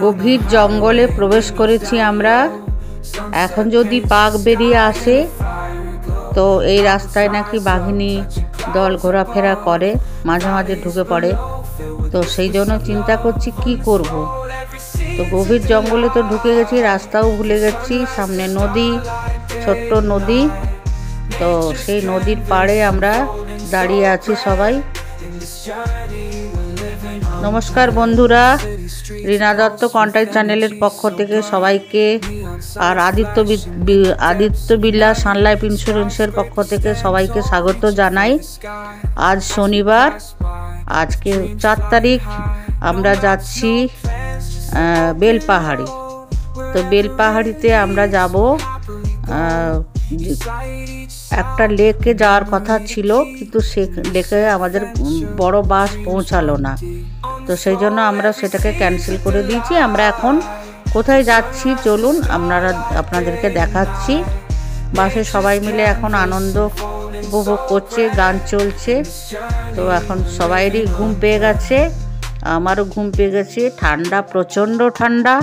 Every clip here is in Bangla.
গভীর জঙ্গলে প্রবেশ করেছি আমরা। এখন যদি বাঘ বেরিয়ে আসে তো এই রাস্তায় নাকি বাঘিনী দল ঘোরাফেরা করে, মাঝে মাঝে ঢুকে পড়ে। তো সেই জন্য চিন্তা করছি কি করব। তো গভীর জঙ্গলে তো ঢুকে গেছি, রাস্তাও ভুলে গেছি। সামনে নদী, ছোট্ট নদী। তো সেই নদীর পাড়ে আমরা দাঁড়িয়ে আছি সবাই। নমস্কার বন্ধুরা, রীনা দত্ত কন্টেন্ট চ্যানেলের পক্ষ থেকে সবাইকে, আর আদিত্য বিড়লা সানলাইফ ইন্স্যুরেন্সের পক্ষ থেকে সবাইকে স্বাগত জানাই। আজ শনিবার, আজকে 4 তারিখ। আমরা যাচ্ছি বেলপাহাড়ি। তো বেলপাহাড়িতে আমরা যাব, একটা লেকে যাওয়ার কথা ছিল, কিন্তু সে লেকে আমাদের বড় বাস পৌঁছালো না। তো সেই জন্য আমরা সেটাকে ক্যান্সেল করে দিয়েছি। আমরা এখন কোথায় যাচ্ছি চলুন আপনাদেরকে দেখাচ্ছি। বাসে সবাই মিলে এখন আনন্দ উপভোগ করছে, গান চলছে। তো এখন সবাইরই ঘুম পেয়ে গেছে, আমারও ঘুম পেয়ে গেছে। ঠান্ডা, প্রচণ্ড ঠান্ডা।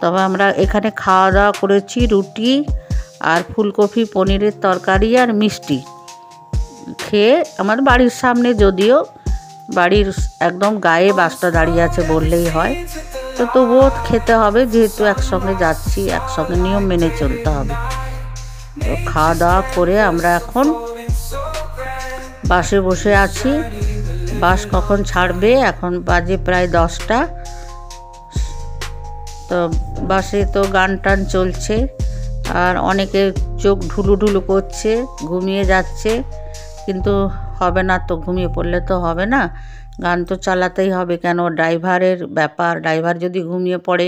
তবে আমরা এখানে খাওয়া দাওয়া করেছি, রুটি আর ফুলকপি পনিরের তরকারি আর মিষ্টি খেয়ে। আমাদের বাড়ির সামনে, যদিও বাড়ির একদম গায়ে বাসটা দাঁড়িয়ে আছে বললেই হয়। তো তবুও খেতে হবে, যেহেতু একসঙ্গে যাচ্ছি, একসঙ্গে নিয়ম মেনে চলতে হবে। তো খাওয়া দাওয়া করে আমরা এখন বাসে বসে আছি। বাস কখন ছাড়বে, এখন বাজে প্রায় 10টা। তো বাসে তো গান টান চলছে, আর অনেকে চোখ ঢুলু করছে, ঘুমিয়ে যাচ্ছে। কিন্তু হবে না তো, ঘুমিয়ে পড়লে তো হবে না, গান তো চালাতেই হবে। কেন, ড্রাইভারের ব্যাপার। ড্রাইভার যদি ঘুমিয়ে পড়ে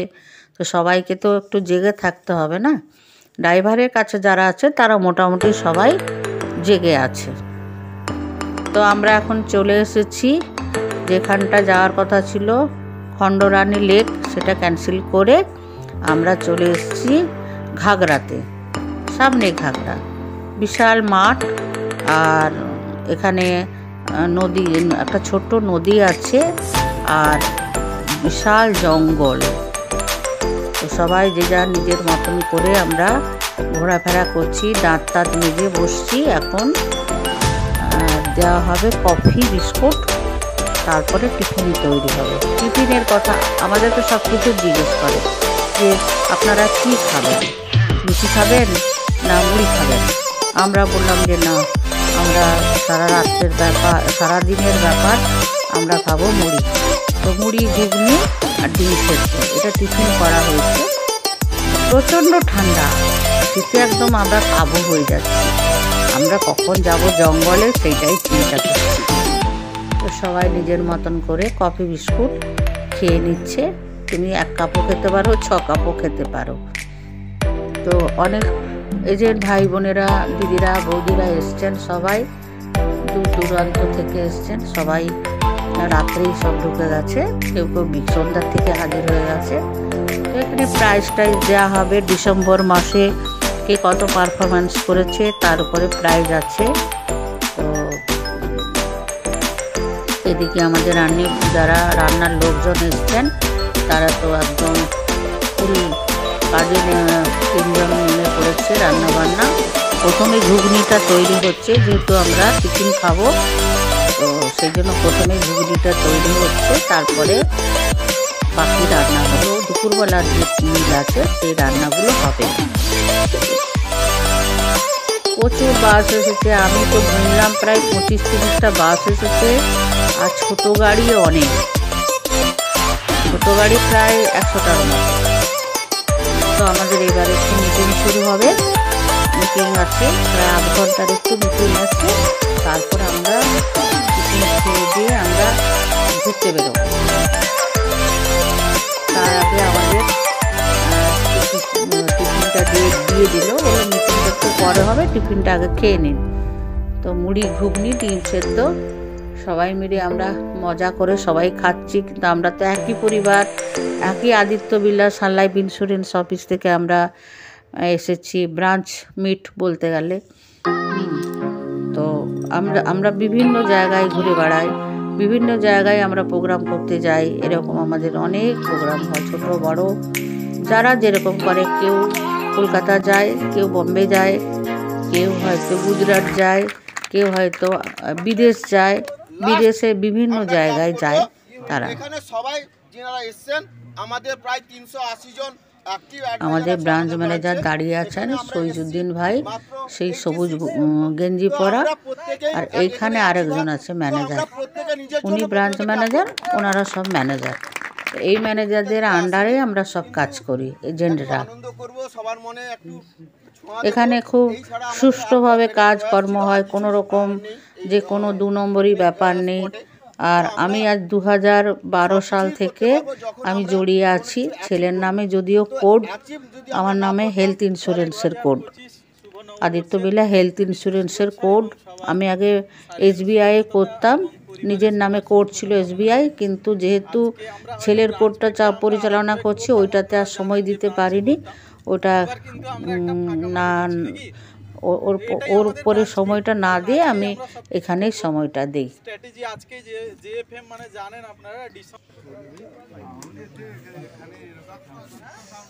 তো সবাইকে তো একটু জেগে থাকতে হবে না। ড্রাইভারের কাছে যারা আছে তারা মোটামুটি সবাই জেগে আছে। তো আমরা এখন চলে এসেছি যেখানটা যাওয়ার কথা ছিল, খণ্ডরানী লেক, সেটা ক্যান্সেল করে আমরা চলে এসেছি ঘাগড়াতে। সামনে ঘাগড়া, বিশাল মাঠ, আর এখানে নদী, একটা ছোট্ট নদী আছে, আর বিশাল জঙ্গল। তো সবাই যে যার নিজের মতন করে আমরা ঘোরাফেরা করছি, দাঁত মেজে বসছি। এখন দেওয়া হবে কফি, বিস্কুট, তারপরে টিফিন তৈরি হবে। টিফিনের কথা আমাদেরকে সব কিছু জিজ্ঞেস করে যে আপনারা কী খাবেন, লুচি খাবেন না মুড়ি খাবেন। আমরা বললাম যে না, আমরা সারা রাত্রের ব্যাপার, সারাদিনের ব্যাপার, আমরা খাবো মুড়ি। তো মুড়ি, ঘুগনি আর ডিম সেদ্ধ, এটা টিফিন করা হয়েছে। প্রচণ্ড ঠান্ডা, শীতে একদম আমরা কাবু হয়ে যাচ্ছি। আমরা কখন যাব জঙ্গলে, সেইটাই চিন্তা করছি। তো সবাই নিজের মতন করে কফি বিস্কুট খেয়ে নিচ্ছে। তুমি 1 কাপও খেতে পারো, 6 কাপও খেতে পারো। তো অনেক এই যে ভাই বোনেরা, দিদিরা, বৌদিরা এসছেন, সবাই দূর দূরান্ত থেকে এসছেন। সবাই রাত্রেই সব ঢুকে গেছে, কেউ সন্ধ্যার থেকে হাজির হয়ে গেছে। তো এখানে প্রাইজ দেওয়া হবে। ডিসেম্বর মাসে কে কত পারফরমেন্স করেছে তার উপরে প্রাইজ আছে। তো এদিকে আমাদের যারা রান্নার লোকজন এসছেন, তারা তো একদম ফুল কাজে 3 জন মিলে করেছে রান্না বান্না। প্রথমে ঘুগনিটা তৈরি হচ্ছে, যেহেতু আমরা টিফিন খাবো, তো সেই জন্য প্রথমে ঘুগনিটা তৈরি হচ্ছে, তারপরে বাকি রান্নাগুলো, দুপুরবেলার যে মিল আছে সেই রান্নাগুলো হবে। প্রচুর বাস এসেছে, আমি তো শুনলাম প্রায় 25-30টা বাস এসেছে, আর ছোটো গাড়িও অনেক, ছোটো গাড়ি প্রায় 100টার মতো। তো আমাদের এবারে একটু মিটিং শুরু হবে, মিটিং আছে প্রায় 8 ঘন্টার একটু মিটিং আছে। তারপর আমরা টিফিন খেয়ে দিয়ে আমরা ঘুরতে বেরোবো। তার আগে আমাদের টিফিনটা দিয়ে দিল, বলে মিটিংটা একটু পরে হবে, টিফিনটা আগে খেয়ে নিন। তো মুড়ি, ঘুগনি, ডিম সেদ্ধ সবাই মিলে আমরা মজা করে সবাই খাচ্ছি। কিন্তু আমরা তো একই পরিবার, একই Aditya Birla Sun Life insurance office থেকে আমরা এসেছি, ব্রাঞ্চ মিট বলতে গেলে। তো আমরা বিভিন্ন জায়গায় ঘুরে বেড়াই, বিভিন্ন জায়গায় আমরা প্রোগ্রাম করতে যাই। এরকম আমাদের অনেক প্রোগ্রাম হয়, ছোট বড় যারা যেরকম করে। কেউ কলকাতা যায়, কেউ বম্বে যায়, কেউ হয়তো গুজরাট যায়, কেউ হয়তো বিদেশ যায়, বিদেশে বিভিন্ন জায়গায় যায় তারা। এখানে সবাই যারা এসেছেন আমাদের প্রায় 380 জন আমাদের ব্রাঞ্চ ম্যানেজার দাঁড়িয়ে আছেন সৈজুদ্দিন ভাই, সেই সবুজ গেঞ্জি পরা। আর এইখানে আরেকজন আছে ম্যানেজার, উনি ব্রাঞ্চ ম্যানেজার, ওনারা সব ম্যানেজার। এই ম্যানেজারদের আন্ডারে আমরা সব কাজ করি, এজেন্টরা। এখানে খুব সুষ্ঠুভাবে কাজকর্ম হয়, কোনো রকম যে কোনো 2 নম্বরই ব্যাপার নেই। আর আমি আজ 2012 সাল থেকে আমি জড়িয়ে আছি। ছেলের নামে যদিও কোড, আমার নামে হেলথ ইন্স্যুরেন্সের কোড, আদিত্য বিড়লা হেলথ ইন্স্যুরেন্সের কোড। আমি আগে SBI করতাম, নিজের নামে কোড ছিল SBI, কিন্তু যেহেতু ছেলের কোডটা পরিচালনা করছি, ওইটাতে আর সময় দিতে পারিনি। ওটা না, ওর উপরে সময়টা না দিয়ে আমি এখানেই সময়টা দিই। স্ট্র্যাটেজি আজকে যে JFM মানে জানেন আপনারা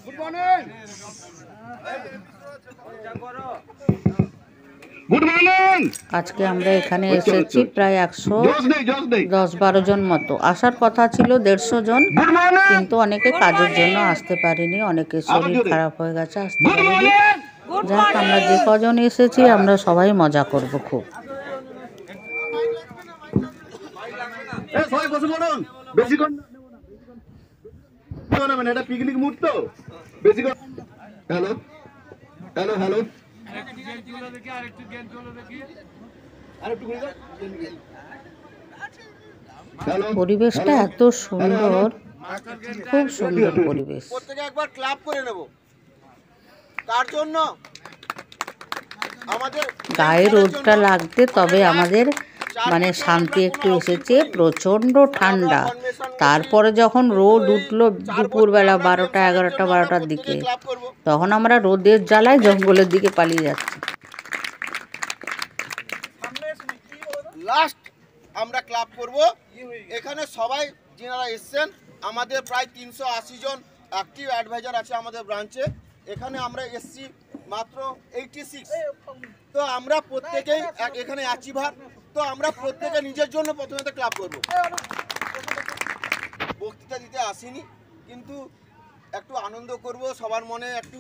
গুড মর্নিং, গুড মর্নিং। আজকে আমরা এখানে এসেছি প্রায় 110-12 জন মতো। আসার কথা ছিল 150 জন, কিন্তু অনেকে কাজের জন্য আসতে পারেনি, অনেকে শরীর খারাপ হয়ে গেছে, আসতে পারেনি। যাক, আমরা যে কজন এসেছি আমরা সবাই মজা করব খুব। এটা পিকনিক মুড তো, বেশি হ্যালো হ্যালো হ্যালো পরিবেশটা এত সুন্দর, খুব সুন্দর পরিবেশ। প্রত্যেকে একবার ক্লাব করে নেব। তার জন্য আমাদের গায়ে রোদটা লাগতে, তবে আমাদের মানে শান্তি একটু এসেছে। প্রচণ্ড ঠান্ডা, তারপরে যখন রোদ উঠলো দুপুরবেলা 12টার দিকে, তখন আমরা রোদের জ্বালায় জঙ্গলের দিকে পালিয়ে যাচ্ছি। লাস্ট আমরা ক্লাব করব। এখানে সবাই যারা এসেছেন আমাদের প্রায় 380 জন অ্যাক্টিভ অ্যাডভাইজার আছে আমাদের ব্রাঞ্চে। এখানে আমরা এসছি মাত্র 86। তো আমরা প্রত্যেকেই এখানে অ্যাচিভার, তো আমরা প্রত্যেকে নিজের জন্য প্রথমে ক্লাব করব। বক্তৃতা দিতে আসিনি, কিন্তু একটু আনন্দ করব, সবার মনে একটু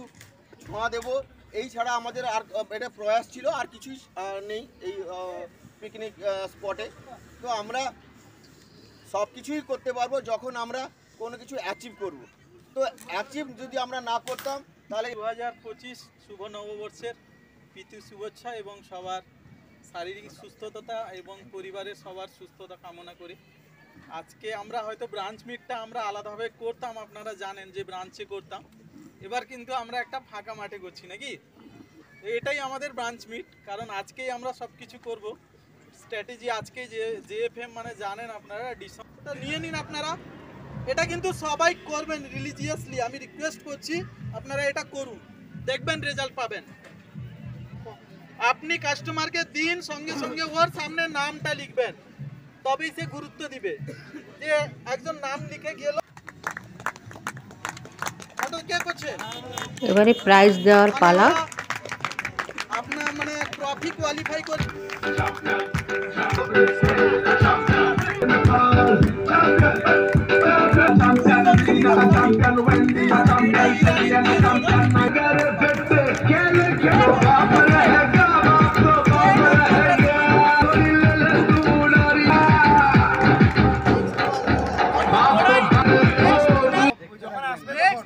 ছোঁয়া দেব। এই ছাড়া আমাদের আর এটা প্রয়াস ছিল, আর কিছুই নেই এই পিকনিক স্পটে। তো আমরা সব কিছুই করতে পারবো যখন আমরা কোনো কিছু অ্যাচিভ করব। তো অ্যাচিভ যদি আমরা না করতাম তাহলে 2025 শুভ নববর্ষের প্রীতি শুভেচ্ছা এবং সবার শারীরিক সুস্থতা এবং পরিবারের সবার সুস্থতা কামনা করি। আজকে আমরা হয়তো ব্রাঞ্চ মিটটা আমরা আলাদাভাবে করতাম, আপনারা জানেন যে ব্রাঞ্চে করতাম। এবার কিন্তু আমরা একটা ফাঁকা মাঠে করছি নাকি, এটাই আমাদের ব্রাঞ্চ মিট। কারণ আজকেই আমরা সব কিছু করবো। স্ট্র্যাটেজি আজকে যে JFM মানে জানেন আপনারা, ডিসিশনটা নিয়ে নিন আপনারা। এটা কিন্তু সবাই করবেন রিলিজিয়াসলি, আমি রিকোয়েস্ট করছি আপনারা এটা করুন, দেখবেন রেজাল্ট পাবেন। আপনি কাস্টমারকে দিন, সঙ্গে সঙ্গে ওর সামনে নামটা লিখবেন, তবেই সে গুরুত্ব দিবে। যে একজন নাম লিখে গেল, কে করছে, এবারে প্রাইজ দেওয়ার পালা। আপনার মানে ট্রফি কোয়ালিফাই করে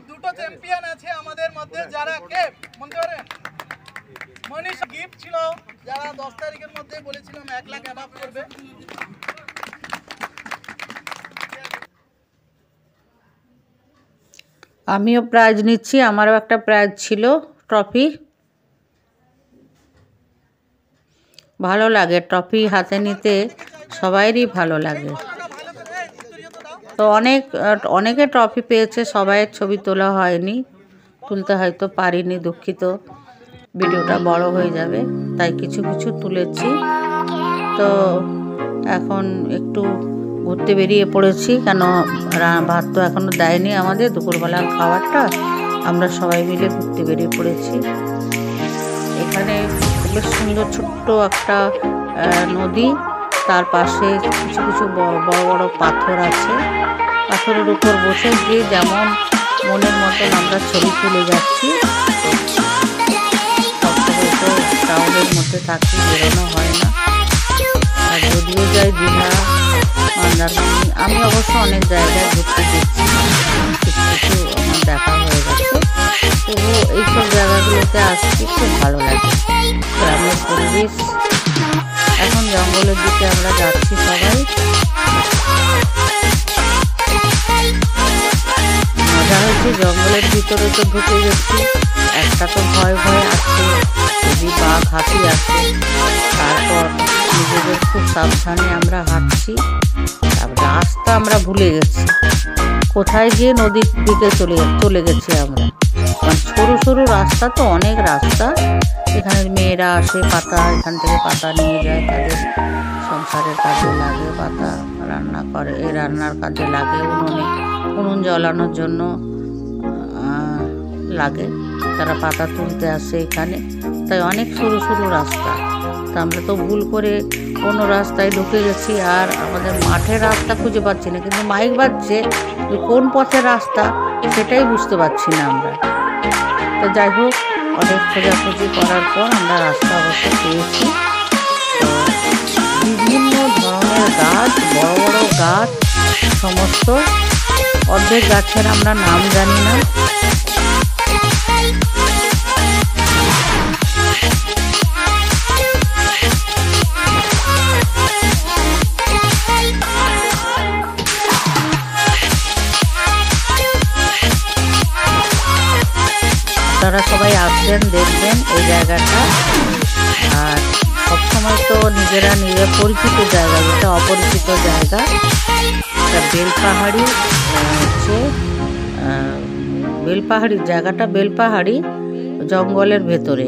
দুটো চ্যাম্পিয়ন আছে আমাদের মধ্যে, যারা কে মনে করেন মনীষ গিফট ছিল, যারা 10 তারিখের মধ্যে বলেছিলাম 1 লাখ অ্যাবাভ করবে। আমিও প্রাইজ নিচ্ছি, আমারও একটা প্রাইজ ছিল, ট্রফি। ভালো লাগে ট্রফি হাতে নিতে, সবাইরই ভালো লাগে। তো অনেকে ট্রফি পেয়েছে, সবাইয়ের ছবি তোলা হয়নি, তুলতে হয়তো পারিনি, দুঃখিত। ভিডিওটা বড় হয়ে যাবে, তাই কিছু কিছু তুলেছি। তো এখন একটু ঘুরতে বেরিয়ে পড়েছি, কেন ভাত তো এখনো দেয়নি আমাদের দুপুরবেলার খাবারটা। আমরা সবাই মিলে ঘুরতে বেরিয়ে পড়েছি। এখানে বেশ সুন্দর ছোট্ট একটা নদী, তার পাশে কিছু কিছু বড় বড় পাথর আছে। পাথরের উপর বসে গিয়ে যেমন মনের মতন আমরা ছবি তুলে যাচ্ছি। সবসময় তো টাউনের মধ্যে থাকি, বেরোনো হয় না। আর যদিও যাই দীঘা, মন্দারমণি, আমি অবশ্য অনেক জায়গায় ঘুরতে গেছি, কিছু কিছু আমার দেখা হয়ে গেছে। তবুও এইসব জায়গাগুলোতে আসছি, খুব ভালো লাগে। গ্রামের পরিবেশ। এখন জঙ্গলের দিকে আমরা যাচ্ছি সবাই। মজা হয়েছে, জঙ্গলের ভিতরে তো ঢুকে গেছি। একটা তো ভয় ভয় আছে, যদি বাঘ হাতি আসে। তারপর নিজেদের খুব সাবধানে আমরা হাঁটছি। রাস্তা আমরা ভুলে গেছি, কোথায় গিয়ে নদীর দিকে চলে গেছি আমরা। মানে সরু সরু রাস্তা তো, অনেক রাস্তা। এখানে মেয়েরা আসে পাতা, এখান থেকে পাতা নিয়ে যায়, তাদের সংসারের কাজে লাগে। পাতা রান্না করে, এই রান্নার কাজে লাগে। উনুন জ্বালানোর জন্য লাগে, তারা পাতা তুলতে আসে এখানে। তাই অনেক সরু সরু রাস্তা। তা আমরা তো ভুল করে কোনো রাস্তায় ঢুকে গেছি, আর আমাদের মাঠের রাস্তা খুঁজে পাচ্ছি না। কিন্তু মাইক বাজছে, কোন পথের রাস্তা সেটাই বুঝতে পারছি না আমরা। তো যাই হোক, অনেক খোঁজাখুঁজি করার পর আমরা রাস্তা অবশ্য পেয়েছি। তো বিভিন্ন ধরনের গাছ, বড় বড় গাছ সমস্ত। অর্ধেক গাছের আমরা নাম জানি না। আপনারা সবাই আসবেন, দেখবেন এই জায়গাটা। আর সবসময় তো নিজেরা পরিচিত জায়গা, যেটা অপরিচিত জায়গা। এটা বেলপাহাড়ি হচ্ছে বেলপাহাড়ি জায়গাটা, বেলপাহাড়ি জঙ্গলের ভেতরে।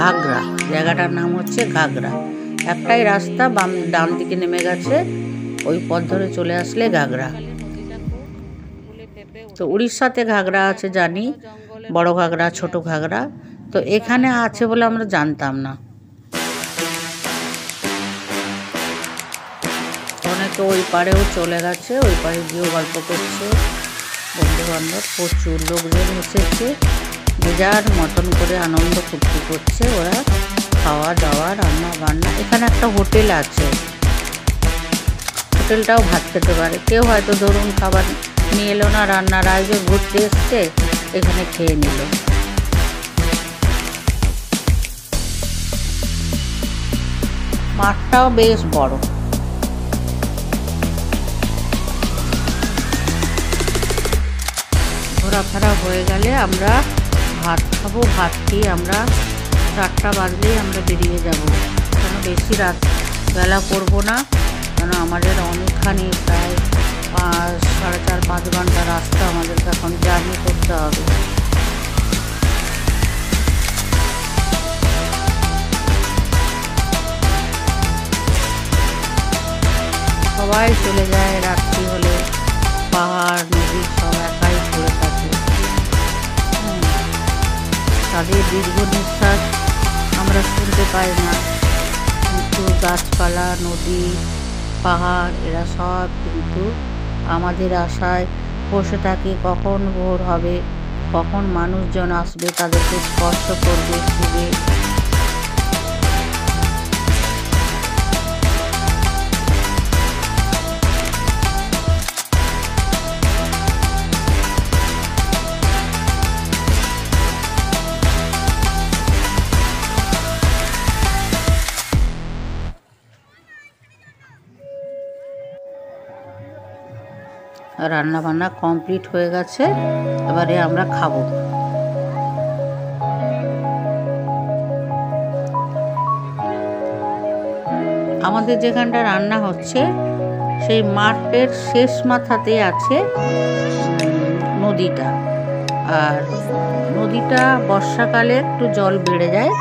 ঘাগরা, জায়গাটার নাম হচ্ছে ঘাগরা। একটাই রাস্তা, ডান দিকে নেমে গেছে, ওই পথ ধরে চলে আসলে ঘাগরা। তো উড়িষ্যাতে ঘাগরা আছে জানি, বড় ঘাগরা, ছোট ঘাগরা। তো এখানে আছে বলে আমরা জানতাম না। অনেকে ওই পাড়েও চলে গেছে, ওই পাড়ে গিয়েও গল্প করছে, বন্ধু বান্ধব। প্রচুর লোকজন এসেছে, যে যার মতন করে আনন্দ ফুর্তি করছে ওরা। খাওয়া দাওয়া, রান্না বান্না। এখানে একটা হোটেল আছে, হোটেলটাও ভাত খেতে পারে কেউ। হয়তো ধরুন খাবার নিয়ে এলো না, রান্নার আয়োজন, ঘুরতে এসছে, এখানে খেয়ে নিল। মাঠটাও বেশ বড়। ঘোরাফেরা হয়ে গেলে আমরা ভাত খাবো। ভাত খেয়ে আমরা 4টা বাজলেই আমরা বেরিয়ে যাব। কেন বেশি রাত বেলা করবো না, কেন আমাদের অনেকখানি প্রায় 4.5 ঘন্টা রাস্তা আমাদেরকে এখন জার্নি করতে হবে। সবাই চলে যায় রাত্রি হলে, পাহাড় নদী সব একাই পড়ে থাকে। তাদের দীর্ঘ নিঃশ্বাস আমরা শুনতে পাই না, কিন্তু গাছপালা, নদী, পাহাড়, এরা সব কিন্তু আমাদের আশায় বসে থাকে। কখন ভোর হবে, কখন মানুষজন আসবে, তাদেরকে স্পর্শ করবে, ছুবে। রান্না বান্না কমপ্লিট হয়ে গেছে, এবারে আমরা খাবো। আমাদের যেখানটা রান্না হচ্ছে সেই মাঠের শেষ মাথাতে আছে নদীটা। আর নদীটা বর্ষাকালে একটু জল বেড়ে যায়,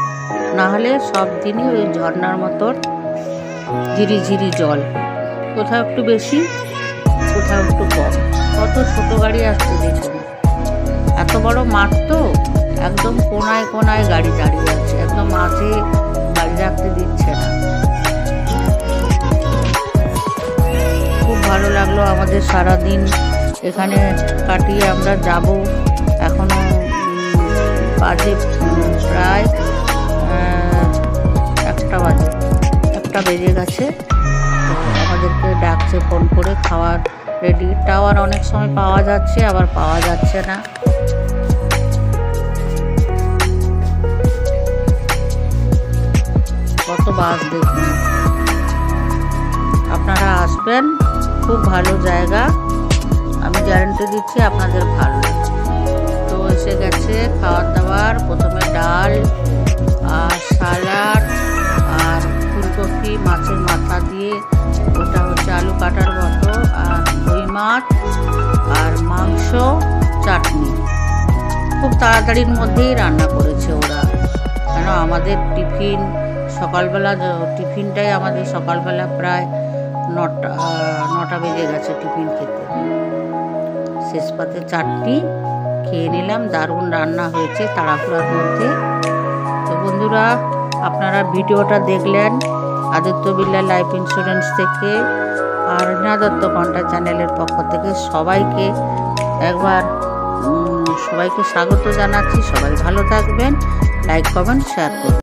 না হলে সব দিনই ওই ঝর্ণার মতন ঝিরিঝিরি জল, কোথাও একটু বেশি কোথাও একটু কম। কত ছোট গাড়ি আসছে দেখুন, এত বড় মাঠ তো, একদম কোনায় কোনায় গাড়ি দাঁড়িয়ে আছে, একদম মাঝে গাড়ি রাখতে দিচ্ছে না। খুব ভালো লাগলো আমাদের সারাদিন এখানে কাটিয়ে আমরা যাব। এখনো বাজে প্রায় 1টা বেজে গেছে। আমাদেরকে ডাকছে ফোন করে, খাওয়ার রেডি। টাওয়ার অনেক সময় পাওয়া যাচ্ছে, আবার পাওয়া যাচ্ছে না। কত বাস দেখুন। আপনারা আসবেন, খুব ভালো জায়গা, আমি গ্যারান্টি দিচ্ছি আপনাদের ভালো লাগবে। তো এসে গেছে খাওয়ার দাওয়ার। প্রথমে ডাল আর সালাড আর ফুলকপি মাছের মাথা দিয়ে, ওটা হচ্ছে আলু কাটার মতো, আর রুই মাছ আর মাংস, চাটনি। খুব তাড়াতাড়ির মধ্যেই রান্না করেছে ওরা, কেন আমাদের টিফিন সকালবেলা, টিফিনটাই আমাদের সকালবেলা প্রায় 9টা বেজে গেছে টিফিন খেতে। শেষ পাতে চাটনি খেয়ে নিলাম, দারুণ রান্না হয়েছে তাড়াহুড়ার মধ্যে। তো বন্ধুরা, আপনারা ভিডিওটা দেখলেন আদিত্য বিড়লা লাইফ ইন্স্যুরেন্স থেকে আর রীনা দত্ত কণ্ঠা চ্যানেলের পক্ষ থেকে সবাইকে সবাইকে স্বাগত জানাচ্ছি। সবাই ভালো থাকবেন, লাইক কমেন্ট শেয়ার করবেন।